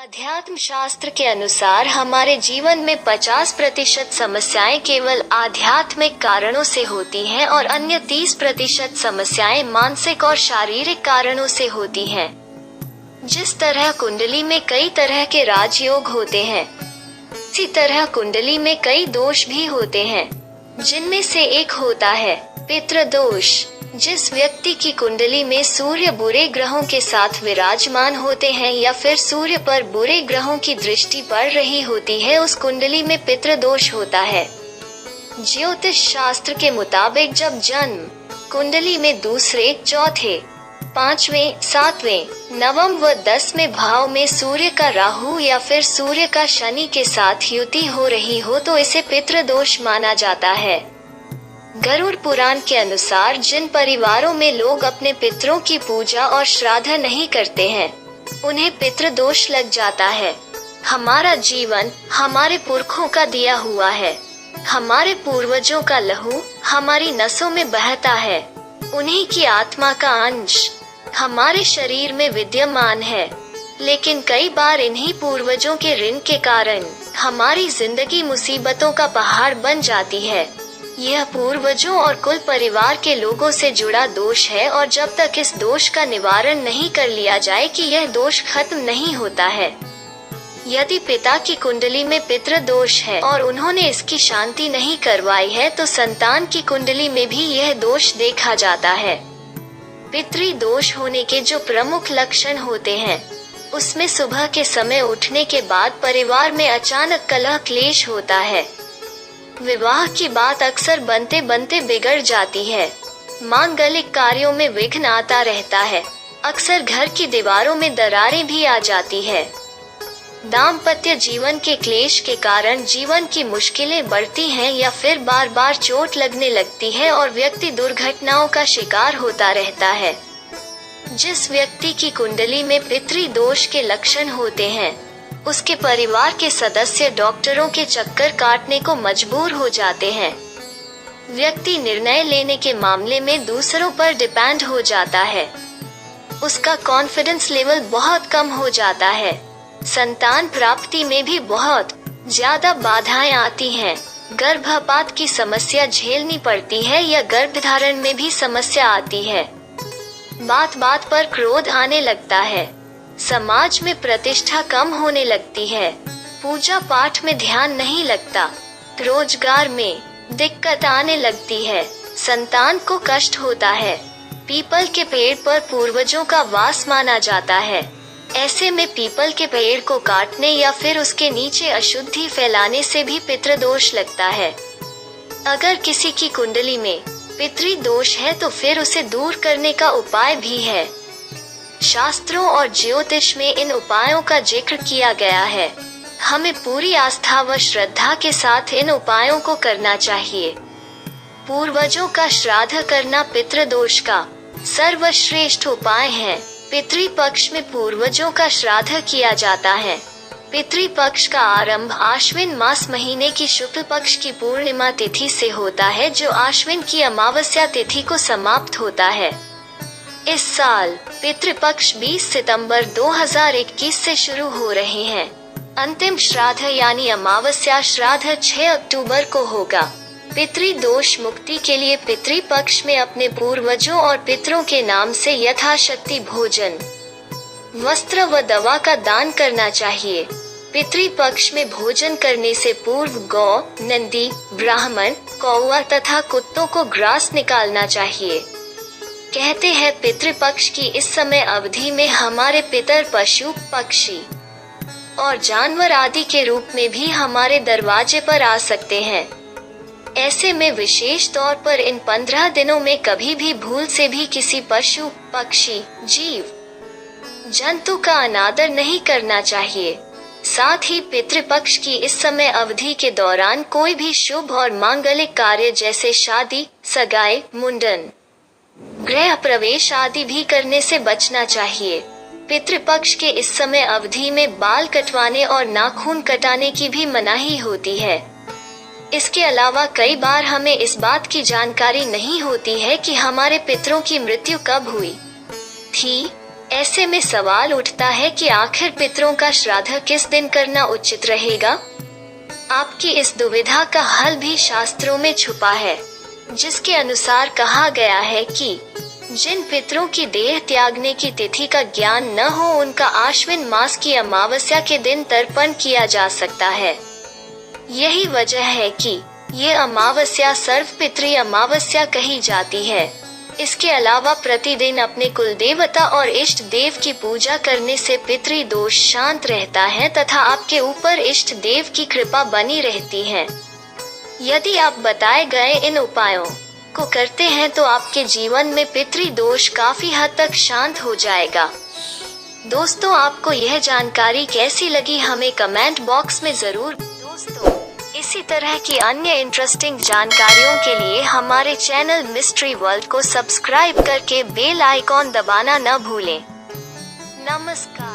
अध्यात्म शास्त्र के अनुसार हमारे जीवन में 50% समस्याएं केवल आध्यात्मिक कारणों से होती हैं और अन्य 30% समस्याएं मानसिक और शारीरिक कारणों से होती हैं। जिस तरह कुंडली में कई तरह के राजयोग होते हैं, इसी तरह कुंडली में कई दोष भी होते हैं, जिनमें से एक होता है पितृदोष। जिस व्यक्ति की कुंडली में सूर्य बुरे ग्रहों के साथ विराजमान होते हैं या फिर सूर्य पर बुरे ग्रहों की दृष्टि पड़ रही होती है, उस कुंडली में पितृदोष होता है। ज्योतिष शास्त्र के मुताबिक जब जन्म कुंडली में दूसरे, चौथे, पांचवें, सातवें, नवम व 10वें भाव में सूर्य का राहु या फिर सूर्य का शनि के साथ युति हो रही हो तो इसे पितृदोष माना जाता है। गरुड़ पुराण के अनुसार जिन परिवारों में लोग अपने पितरों की पूजा और श्राद्ध नहीं करते हैं, उन्हें पितृदोष लग जाता है। हमारा जीवन हमारे पुरखों का दिया हुआ है। हमारे पूर्वजों का लहू हमारी नसों में बहता है। उन्हीं की आत्मा का अंश हमारे शरीर में विद्यमान है। लेकिन कई बार इन्हीं पूर्वजों के ऋण के कारण हमारी जिंदगी मुसीबतों का पहाड़ बन जाती है। यह पूर्वजों और कुल परिवार के लोगों से जुड़ा दोष है और जब तक इस दोष का निवारण नहीं कर लिया जाए कि यह दोष खत्म नहीं होता है। यदि पिता की कुंडली में पितृदोष है और उन्होंने इसकी शांति नहीं करवाई है तो संतान की कुंडली में भी यह दोष देखा जाता है। पितृदोष होने के जो प्रमुख लक्षण होते हैं, उसमें सुबह के समय उठने के बाद परिवार में अचानक कलह क्लेश होता है। विवाह की बात अक्सर बनते बनते बिगड़ जाती है। मांगलिक कार्यों में विघ्न आता रहता है। अक्सर घर की दीवारों में दरारें भी आ जाती है। दाम्पत्य जीवन के क्लेश के कारण जीवन की मुश्किलें बढ़ती हैं या फिर बार बार चोट लगने लगती है और व्यक्ति दुर्घटनाओं का शिकार होता रहता है। जिस व्यक्ति की कुंडली में पितृदोष के लक्षण होते हैं, उसके परिवार के सदस्य डॉक्टरों के चक्कर काटने को मजबूर हो जाते हैं। व्यक्ति निर्णय लेने के मामले में दूसरों पर डिपेंड हो जाता है। उसका कॉन्फिडेंस लेवल बहुत कम हो जाता है। संतान प्राप्ति में भी बहुत ज्यादा बाधाएं आती हैं। गर्भपात की समस्या झेलनी पड़ती है या गर्भधारण में भी समस्या आती है। बात बात पर क्रोध आने लगता है। समाज में प्रतिष्ठा कम होने लगती है। पूजा पाठ में ध्यान नहीं लगता। रोजगार में दिक्कत आने लगती है। संतान को कष्ट होता है। पीपल के पेड़ पर पूर्वजों का वास माना जाता है। ऐसे में पीपल के पेड़ को काटने या फिर उसके नीचे अशुद्धि फैलाने से भी पितृदोष लगता है। अगर किसी की कुंडली में पितृदोष है तो फिर उसे दूर करने का उपाय भी है। शास्त्रों और ज्योतिष में इन उपायों का जिक्र किया गया है। हमें पूरी आस्था व श्रद्धा के साथ इन उपायों को करना चाहिए। पूर्वजों का श्राद्ध करना पितृदोष का सर्वश्रेष्ठ उपाय है। पितृपक्ष में पूर्वजों का श्राद्ध किया जाता है। पितृपक्ष का आरंभ आश्विन मास महीने की शुक्ल पक्ष की पूर्णिमा तिथि से होता है, जो आश्विन की अमावस्या तिथि को समाप्त होता है। इस साल पितृपक्ष 20 सितंबर 2021 से शुरू हो रहे हैं। अंतिम श्राद्ध यानी अमावस्या श्राद्ध 6 अक्टूबर को होगा। पितृदोष मुक्ति के लिए पितृपक्ष में अपने पूर्वजों और पितरों के नाम से यथाशक्ति भोजन, वस्त्र व दवा का दान करना चाहिए। पितृपक्ष में भोजन करने से पूर्व गौ, नंदी, ब्राह्मण, कौवा तथा कुत्तों को ग्रास निकालना चाहिए। कहते हैं पितृपक्ष की इस समय अवधि में हमारे पितर पशु, पक्षी और जानवर आदि के रूप में भी हमारे दरवाजे पर आ सकते हैं। ऐसे में विशेष तौर पर इन 15 दिनों में कभी भी भूल से भी किसी पशु, पक्षी, जीव जंतु का अनादर नहीं करना चाहिए। साथ ही पितृपक्ष की इस समय अवधि के दौरान कोई भी शुभ और मांगलिक कार्य जैसे शादी, सगाई, मुंडन, गृह प्रवेश आदि भी करने से बचना चाहिए। पितृपक्ष के इस समय अवधि में बाल कटवाने और नाखून कटाने की भी मनाही होती है। इसके अलावा कई बार हमें इस बात की जानकारी नहीं होती है कि हमारे पितरों की मृत्यु कब हुई थी। ऐसे में सवाल उठता है कि आखिर पितरों का श्राद्ध किस दिन करना उचित रहेगा? आपकी इस दुविधा का हल भी शास्त्रों में छुपा है, जिसके अनुसार कहा गया है कि जिन पितरों की देह त्यागने की तिथि का ज्ञान न हो, उनका आश्विन मास की अमावस्या के दिन तर्पण किया जा सकता है। यही वजह है कि ये अमावस्या सर्वपितृ अमावस्या कही जाती है। इसके अलावा प्रतिदिन अपने कुल देवता और इष्ट देव की पूजा करने से पितृ दोष शांत रहता है तथा आपके ऊपर इष्ट देव की कृपा बनी रहती है। यदि आप बताए गए इन उपायों को करते हैं तो आपके जीवन में पितृ दोष काफी हद तक शांत हो जाएगा। दोस्तों, आपको यह जानकारी कैसी लगी हमें कमेंट बॉक्स में जरूर। दोस्तों, इसी तरह की अन्य इंटरेस्टिंग जानकारियों के लिए हमारे चैनल मिस्ट्री वर्ल्ड को सब्सक्राइब करके बेल आइकॉन दबाना न भूलें। नमस्कार।